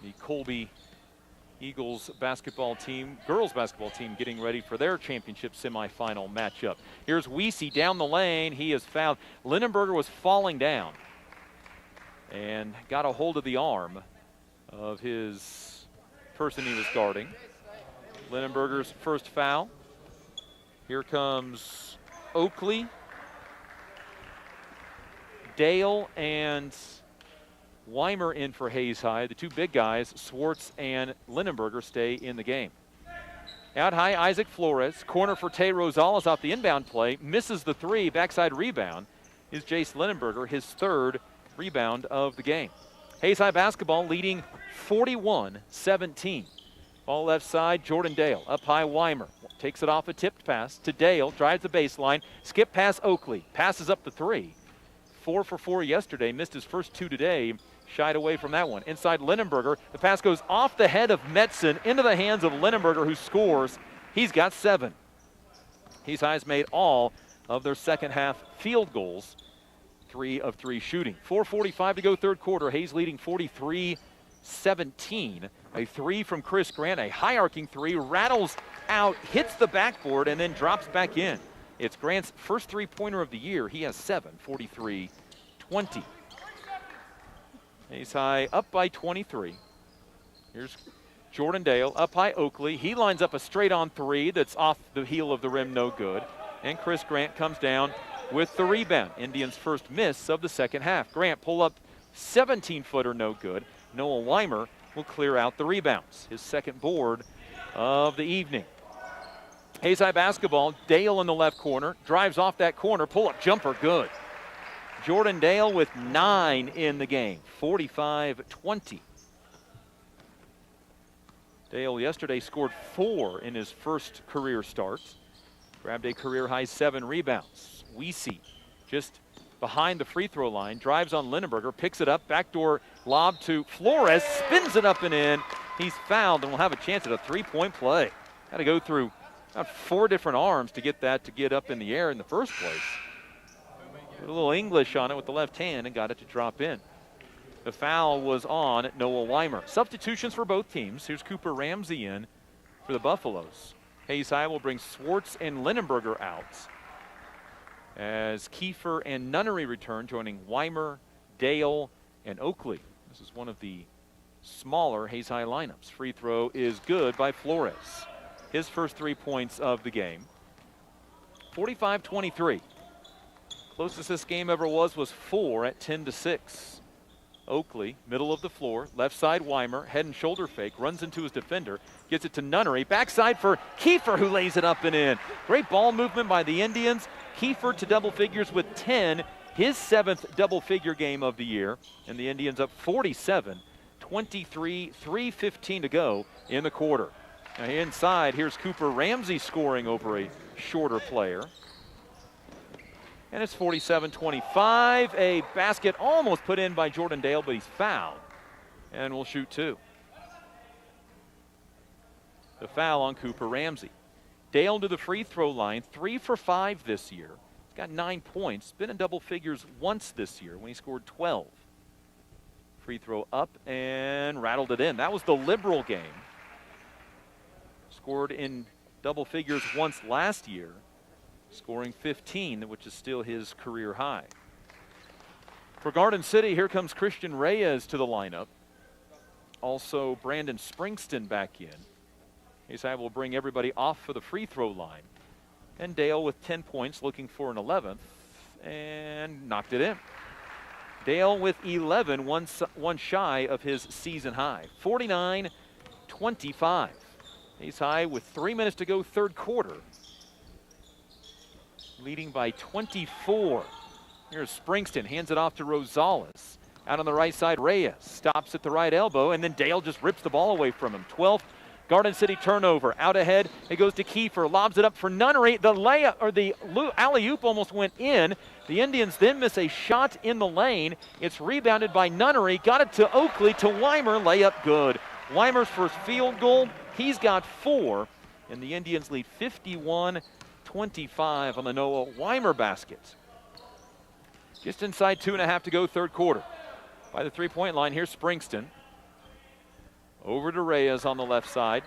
the Colby Eagles basketball team, girls basketball team, getting ready for their championship semifinal matchup. Here's Weesey down the lane. He is fouled. Linenberger was falling down and got a hold of the arm of his person he was guarding. Linenberger's first foul. Here comes Oakley, Dale, and Weimer in for Hayes High. The 2 big guys, Swartz and Linenberger, stay in the game. Out high, Isaac Flores. Corner for Tay Rosales off the inbound play. Misses the 3, backside rebound is Jace Linenberger, his 3rd rebound of the game. Hayes High basketball leading 41-17. Ball left side, Jordan Dale. Up high, Weimer. Takes it off a tipped pass to Dale. Drives the baseline. Skip pass Oakley. Passes up the 3. 4 for 4 yesterday. Missed his first 2 today. Shied away from that one. Inside Linenberger. The pass goes off the head of Metzen into the hands of Linenberger, who scores. He's got 7. Hayes High's made all of their second half field goals. 3 of 3 shooting. 4:45 to go third quarter. Hayes leading 43-17. A 3 from Chris Grant, a high arcing 3, rattles out, hits the backboard, and then drops back in. It's Grant's first three-pointer of the year. He has 7, 43-20. Hayes High up by 23. Here's Jordan Dale, up high Oakley. He lines up a straight-on 3 that's off the heel of the rim, no good. And Chris Grant comes down with the rebound. Indians' first miss of the second half. Grant pull up 17-footer, no good. Noah Weimer will clear out the rebounds. His second board of the evening. Hayes High basketball, Dale in the left corner, drives off that corner, pull-up jumper, good. Jordan Dale with 9 in the game, 45-20. Dale yesterday scored 4 in his first career starts. Grabbed a career-high 7 rebounds. Weesey just behind the free throw line, drives on Lindenberger, picks it up, backdoor lob to Flores, spins it up and in. He's fouled and will have a chance at a three-point play. Had to go through about 4 different arms to get that to get up in the air in the first place. Put a little English on it with the left hand and got it to drop in. The foul was on Noah Weimer. Substitutions for both teams. Here's Cooper Ramsey in for the Buffaloes. Hayes High will bring Swartz and Lindenberger out as Kiefer and Nunnery return, joining Weimer, Dale, and Oakley. This is one of the smaller Hayes High lineups. Free throw is good by Flores. His first 3 points of the game. 45-23. Closest this game ever was 4 at 10-6. Oakley, middle of the floor, left side Weimer, head and shoulder fake, runs into his defender, gets it to Nunnery, backside for Kiefer, who lays it up and in. Great ball movement by the Indians. Kiefer to double figures with 10, his 7th double-figure game of the year, and the Indians up 47-23, 3:15 to go in the quarter. Now inside, here's Cooper Ramsey scoring over a shorter player. And it's 47-25. A basket almost put in by Jordan Dale, but he's fouled. And will shoot 2. The foul on Cooper Ramsey. Dale to the free throw line, 3 for 5 this year. He's got 9 points. Been in double figures once this year when he scored 12. Free throw up and rattled it in. That was the Liberal game. Scored in double figures once last year, scoring 15, which is still his career high. For Garden City, here comes Christian Reyes to the lineup. Also Brandon Springston back in. Hayes High will bring everybody off for the free throw line. And Dale with 10 points, looking for an 11th, and knocked it in. Dale with 11, one shy of his season high. 49-25. Hayes High with 3 minutes to go, third quarter. Leading by 24. Here's Springston, hands it off to Rosales. Out on the right side, Reyes stops at the right elbow, and then Dale just rips the ball away from him. 12th Garden City turnover. Out ahead, it goes to Kiefer, lobs it up for Nunnery. The layup, or the alley-oop almost went in. The Indians then miss a shot in the lane. It's rebounded by Nunnery, got it to Oakley, to Weimer, layup good. Weimer's first field goal, he's got 4, and the Indians lead 51-25 on the Noah Weimer basket. Just inside 2.5 to go, third quarter. By the three-point line, here's Springston. Over to Reyes on the left side.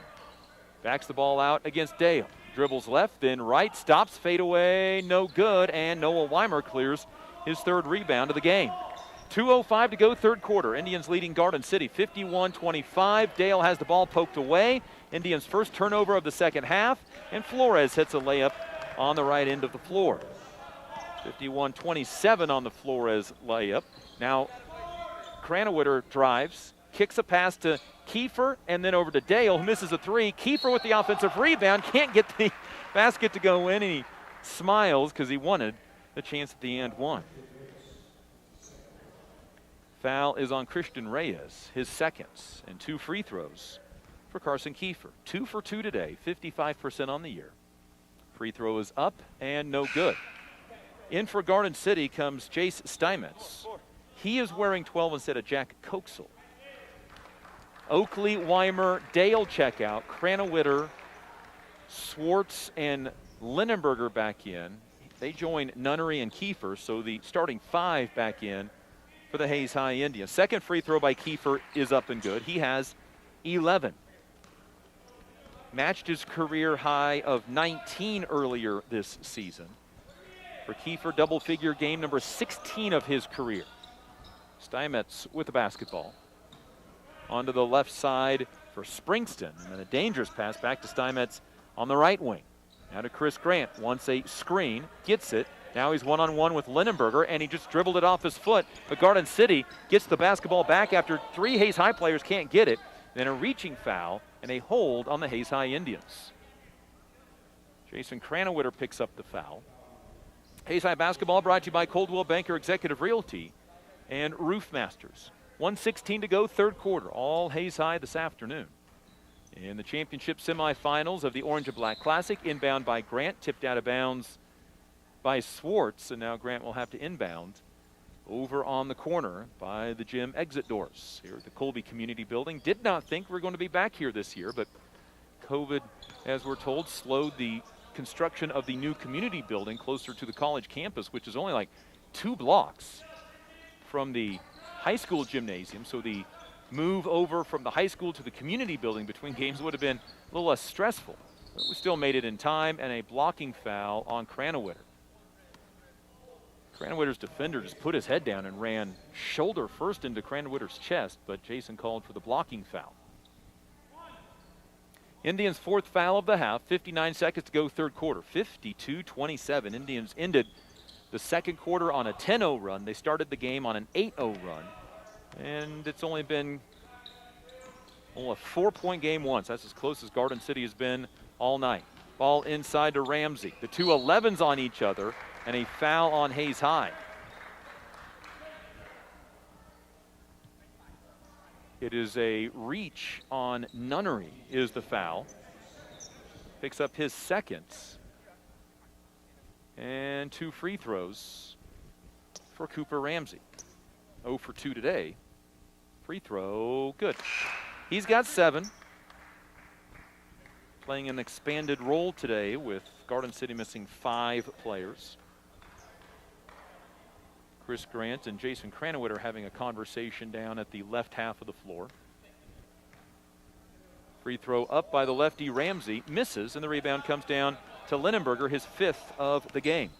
Backs the ball out against Dale. Dribbles left, then right, stops, fade away, no good, and Noah Weimer clears his third rebound of the game. 2:05 to go, third quarter. Indians leading Garden City 51-25. Dale has the ball poked away. Indians' first turnover of the second half, and Flores hits a layup on the right end of the floor. 51-27 on the Flores layup. Now, Cranawitter drives, kicks a pass to Kiefer, and then over to Dale, who misses a 3. Kiefer with the offensive rebound, can't get the basket to go in, and he smiles because he wanted the chance at the and one. Foul is on Christian Reyes, his second, and 2 free throws for Carson Kiefer. 2 for 2 today, 55% on the year. Free throw is up and no good. In for Garden City comes Jace Steinmetz. He is wearing 12 instead of Jack Kochsel. Oakley, Weimer, Dale check out. Cranawitter, Swartz, and Lindenberger back in. They join Nunnery and Kiefer, so the starting 5 back in for the Hayes High Indians. Second free throw by Kiefer is up and good. He has 11. Matched his career high of 19 earlier this season. For Kiefer, double-figure game number 16 of his career. Steinmetz with the basketball. Onto the left side for Springston. And a dangerous pass back to Steinmetz on the right wing. Now to Chris Grant. Wants a screen. Gets it. Now he's one-on-one with Lindenberger, and he just dribbled it off his foot. But Garden City gets the basketball back after 3 Hayes High players can't get it. Then a reaching foul and a hold on the Hayes High Indians. Jason Cranowitter picks up the foul. Hayes High basketball brought to you by Coldwell Banker Executive Realty and Roof Masters. 1:16 to go, third quarter. All Hayes High this afternoon. In the championship semifinals of the Orange and Black Classic, inbound by Grant, tipped out of bounds by Swartz, and now Grant will have to inbound over on the corner by the gym exit doors here at the Colby Community Building. Did not think we were going to be back here this year, but COVID, as we're told, slowed the construction of the new community building closer to the college campus, which is only like 2 blocks from the high school gymnasium. So the move over from the high school to the community building between games would have been a little less stressful. But we still made it in time, and a blocking foul on Cranowitter. Cranowitter's defender just put his head down and ran shoulder first into Cranowitter's chest, but Jason called for the blocking foul. Indians' 4th foul of the half, 59 seconds to go, third quarter, 52-27. Indians ended the second quarter on a 10-0 run. They started the game on an 8-0 run, and it's only been a 4-point game once. That's as close as Garden City has been all night. Ball inside to Ramsey. The 2 11s on each other, and a foul on Hayes High. It is a reach on Nunnery is the foul. Picks up his second. And 2 free throws for Cooper Ramsey. 0 for 2 today. Free throw, good. He's got 7. Playing an expanded role today with Garden City missing 5 players. Chris Grant and Jason Cranowitter having a conversation down at the left half of the floor. Free throw up by the lefty Ramsey, misses, and the rebound comes down to Lindenberger, his 5th of the game.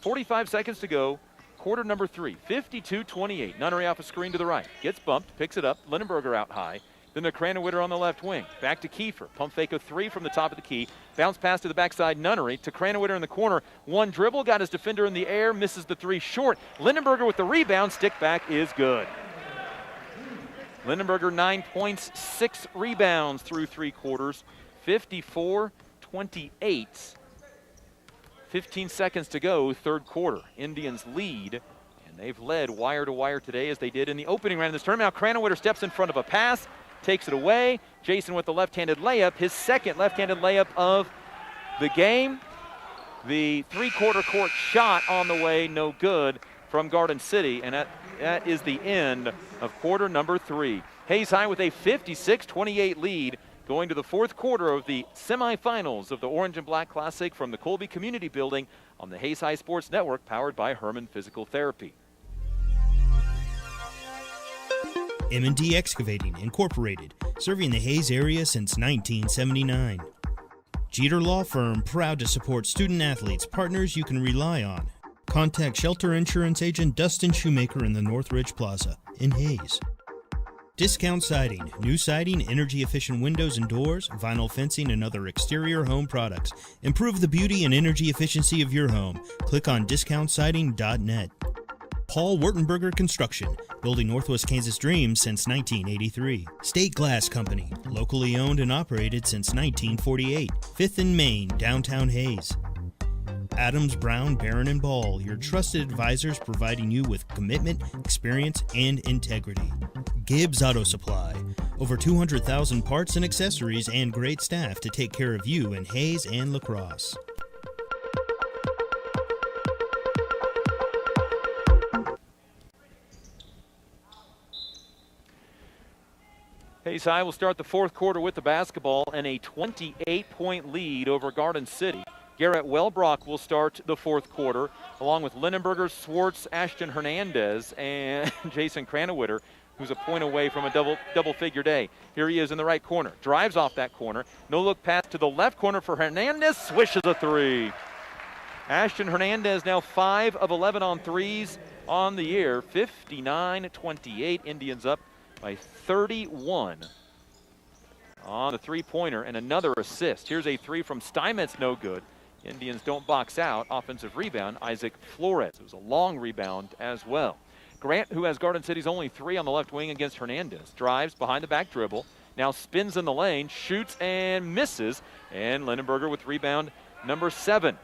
45 seconds to go, quarter number 3, 52-28. Nunnery off a screen to the right, gets bumped, picks it up, Lindenberger out high. Then the Cranowitter on the left wing. Back to Kiefer. Pump fake a 3 from the top of the key. Bounce pass to the backside, Nunnery. To Cranowitter in the corner. One dribble, got his defender in the air, misses the 3 short. Lindenberger with the rebound, stick back is good. Lindenberger 9 points, 6 rebounds through 3 quarters. 54-28. 15 seconds to go, third quarter. Indians lead. And they've led wire to wire today as they did in the opening round of this tournament. Now Cranowitter steps in front of a pass. Takes it away. Jason with the left-handed layup, his 2nd left-handed layup of the game. The 3-quarter court shot on the way, no good from Garden City, and that is the end of quarter number 3. Hayes High with a 56-28 lead going to the 4th quarter of the semifinals of the Orange and Black Classic from the Colby Community Building on the Hayes High Sports Network, powered by Herman Physical Therapy. M&D Excavating, Incorporated, serving the Hayes area since 1979. Jeter Law Firm, proud to support student-athletes, partners you can rely on. Contact Shelter Insurance Agent Dustin Shoemaker in the Northridge Plaza in Hayes. Discount Siding, new siding, energy-efficient windows and doors, vinyl fencing, and other exterior home products. Improve the beauty and energy efficiency of your home. Click on discountsiding.net. Paul Wurtenberger Construction, building Northwest Kansas dreams since 1983. State Glass Company, locally owned and operated since 1948. 5th and Main, downtown Hayes. Adams, Brown, Barron & Ball, your trusted advisors providing you with commitment, experience, and integrity. Gibbs Auto Supply, over 200,000 parts and accessories and great staff to take care of you in Hayes and La Crosse. Hayes High will start the 4th quarter with the basketball and a 28-point lead over Garden City. Garrett Wellbrock will start the 4th quarter, along with Lindenberger, Swartz, Ashton Hernandez, and Jason Cranowitter, who's a point away from a double-figure day. Here he is in the right corner. Drives off that corner. No-look pass to the left corner for Hernandez. Swishes a 3. Ashton Hernandez now 5 of 11 on threes on the year. 59-28. Indians up by 31 on the 3-pointer, and another assist. Here's a 3 from Steinmetz, no good. Indians don't box out. Offensive rebound, Isaac Flores. It was a long rebound as well. Grant, who has Garden City's only 3 on the left wing against Hernandez, drives behind the back dribble, now spins in the lane, shoots and misses, and Lindenberger with rebound number 7.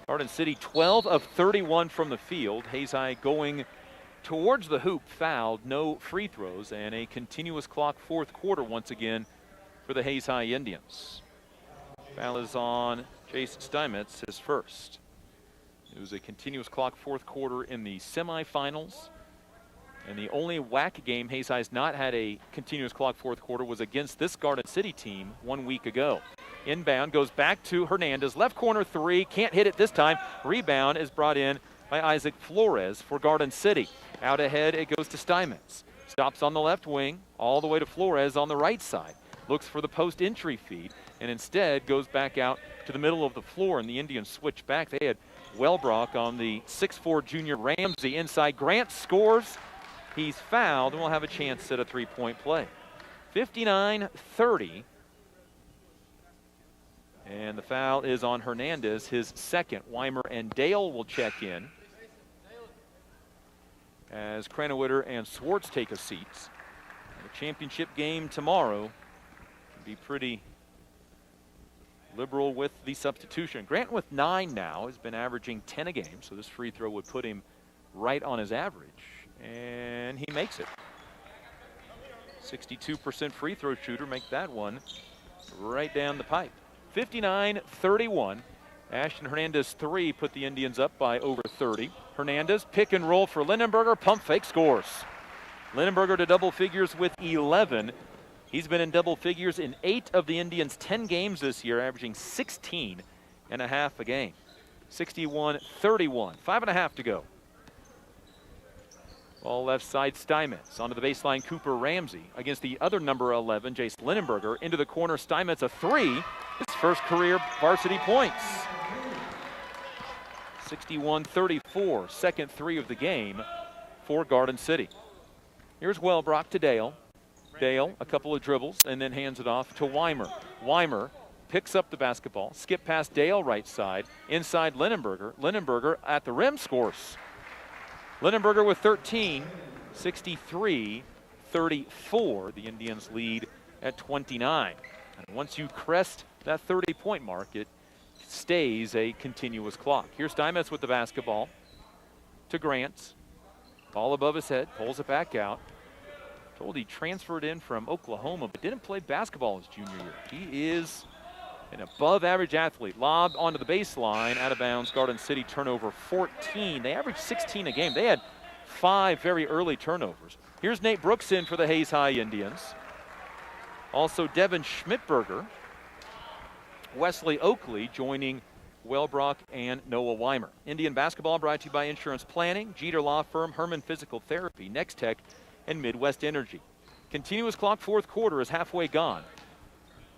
Garden City 12 of 31 from the field. Hayes High going towards the hoop, fouled, no free throws, and a continuous clock fourth quarter once again for the Hayes High Indians. Foul is on Jace Steinmetz, his first. It was a continuous clock fourth quarter in the semifinals. And the only WAC game Hayes High's not had a continuous clock fourth quarter was against this Garden City team 1 week ago. Inbound goes back to Hernandez. Left corner 3. Can't hit it this time. Rebound is brought in by Isaac Flores for Garden City. Out ahead it goes to Steinmetz. Stops on the left wing. All the way to Flores on the right side. Looks for the post entry feed. And instead goes back out to the middle of the floor. And the Indians switch back. They had Wellbrock on the 6'4 junior Ramsey inside. Grant scores. He's fouled and will have a chance at a three-point play. 59-30. And the foul is on Hernandez, his second. Weimer and Dale will check in as Kranowitter and Swartz take a seat. The championship game tomorrow can be pretty liberal with the substitution. Grant with 9 now has been averaging 10 a game, so this free throw would put him right on his average, and he makes it. 62% free throw shooter, make that one right down the pipe. 59-31. Ashton Hernandez 3 put the Indians up by over 30. Hernandez pick and roll for Lindenberger, pump fake, scores. Lindenberger to double figures with 11. He's been in double figures in 8 of the Indians' 10 games this year, averaging 16 and a half a game. 61-31, 5.5 to go. Ball left side, Steinmetz onto the baseline, Cooper Ramsey against the other number 11, Jace Lindenberger. Into the corner, Steinmetz a 3, his first career varsity points. 61-34, second 3 of the game for Garden City. Here's Wellbrock to Dale. Dale, a couple of dribbles, and then hands it off to Weimer. Weimer picks up the basketball, skip past Dale right side, inside Lindenberger. Lindenberger at the rim, scores. Lindenberger with 13, 63-34. The Indians lead at 29. And once you crest that 30-point mark, it stays a continuous clock. Here's Steinmetz with the basketball to Grant. Ball above his head, pulls it back out. Told he transferred in from Oklahoma, but didn't play basketball his junior year. He is an above-average athlete. Lob onto the baseline, out of bounds. Garden City turnover 14. They averaged 16 a game. They had 5 very early turnovers. Here's Nate Brooks in for the Hayes High Indians. Also Devin Schmidberger. Wesley Oakley joining Wellbrock and Noah Weimer. Indian basketball brought to you by Insurance Planning, Jeter Law Firm, Herman Physical Therapy, Next Tech, and Midwest Energy. Continuous clock fourth quarter is halfway gone.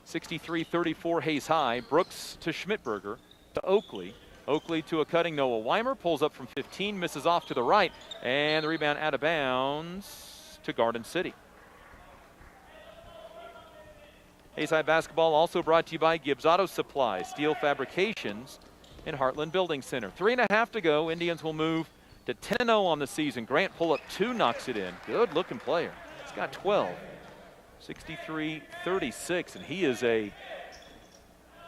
63-34 Hayes High. Brooks to Schmidberger to Oakley. Oakley to a cutting Noah Weimer. Pulls up from 15, misses off to the right. And the rebound out of bounds to Garden City. Hayes High basketball also brought to you by Gibbs Auto Supply, Steel Fabrications, and Heartland Building Center. 3.5 to go. Indians will move to 10-0 on the season. Grant pull up 2, knocks it in. Good looking player. He's got 12. 63-36, and he is a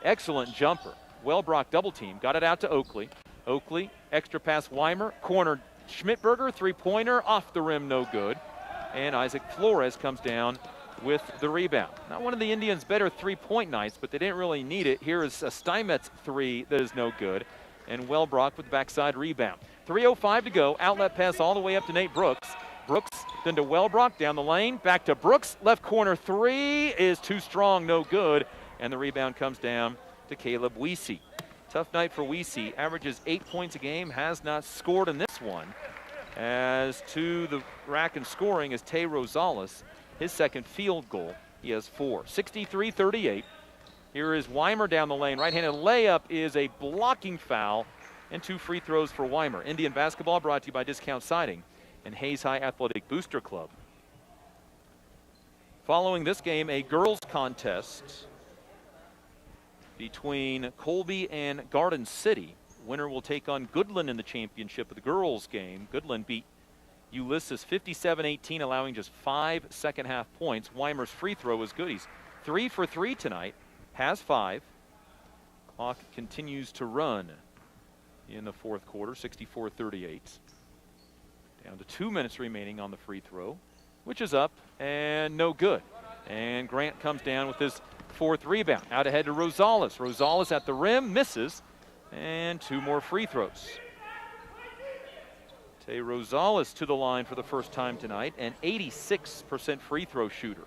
excellent jumper. Wellbrock double team, got it out to Oakley. Oakley, extra pass Weimer, corner Schmidberger, three-pointer, off the rim, no good. And Isaac Flores comes down with the rebound. Not one of the Indians' better three-point nights, but they didn't really need it. Here is a Steinmetz 3 that is no good. And Wellbrock with the backside rebound. 3:05 to go, outlet pass all the way up to Nate Brooks. Brooks, then to Wellbrock, down the lane, back to Brooks. Left corner 3 is too strong, no good. And the rebound comes down to Caleb Weesey. Tough night for Weesey. Averages 8 points a game, has not scored in this one. As to the rack and scoring is Tay Rosales. His second field goal, he has 4. 63-38. Here is Weimer down the lane. Right-handed layup is a blocking foul, and 2 free throws for Weimer. Indian basketball brought to you by Discount Siding and Hayes High Athletic Booster Club. Following this game, a girls contest between Colby and Garden City. Winner will take on Goodland in the championship of the girls game. Goodland beat Ulysses 57-18, allowing just 5 second-half points. Weimer's free throw was good. He's 3 for 3 tonight, has 5. Clock continues to run in the fourth quarter, 64-38. Down to 2 minutes remaining on the free throw, which is up and no good. And Grant comes down with his 4th rebound. Out ahead to Rosales. Rosales at the rim, misses, and 2 more free throws. Tay Rosales to the line for the first time tonight, an 86% free throw shooter.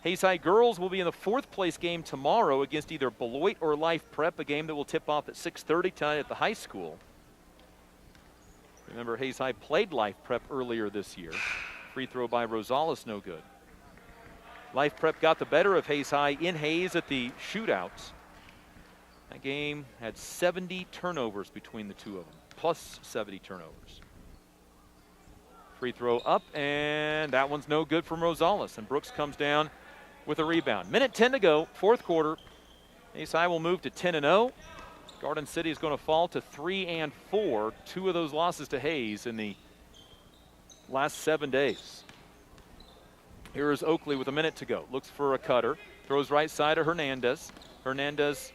Hayes High girls will be in the 4th place game tomorrow against either Beloit or Life Prep, a game that will tip off at 6:30 tonight at the high school. Remember, Hayes High played Life Prep earlier this year. Free throw by Rosales, no good. Life Prep got the better of Hayes High in Hayes at the shootouts. That game had 70 turnovers between the two of them, plus 70 turnovers. Free throw up, and that one's no good from Rosales. And Brooks comes down with a rebound. Minute 10 to go, fourth quarter. Hayes High will move to 10-0. Garden City is going to fall to 3-4. 2 of those losses to Hayes in the last 7 days. Here is Oakley with a minute to go. Looks for a cutter. Throws right side to Hernandez. Hernandez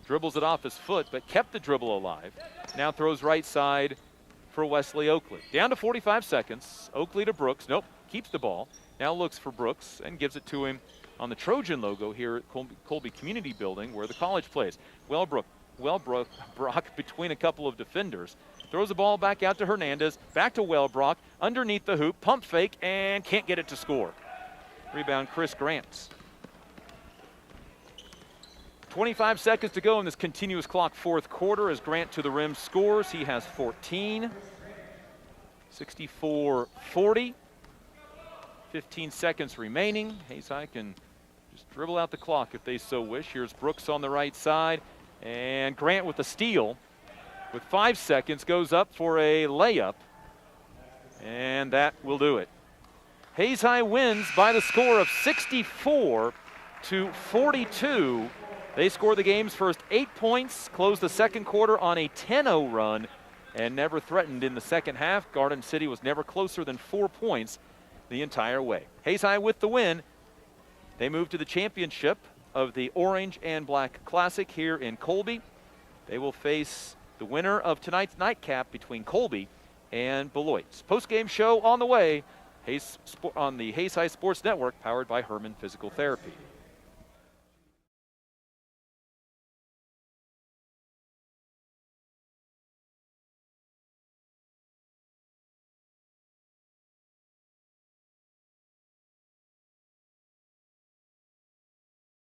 dribbles it off his foot, but kept the dribble alive. Now throws right side for Wesley Oakley. Down to 45 seconds. Oakley to Brooks. Nope, keeps the ball. Now looks for Brooks and gives it to him on the Trojan logo here at Colby Community Building where the college plays. Wellbrook between a couple of defenders. Throws the ball back out to Hernandez. Back to Wellbrock. Underneath the hoop. Pump fake and can't get it to score. Rebound Chris Grant. 25 seconds to go in this continuous clock fourth quarter as Grant to the rim scores. He has 14. 64-40. 15 seconds remaining. Hayes High can just dribble out the clock if they so wish. Here's Brooks on the right side. And Grant with the steal. With 5 seconds goes up for a layup. And that will do it. Hayes High wins by the score of 64-42. They score the game's first 8 points, close the second quarter on a 10-0 run, and never threatened in the second half. Garden City was never closer than 4 points the entire way. Hayes High with the win. They move to the championship of the Orange and Black Classic here in Colby. They will face the winner of tonight's nightcap between Colby and Beloit. Post-game show on the way on the Hayes High Sports Network, powered by Herman Physical Therapy.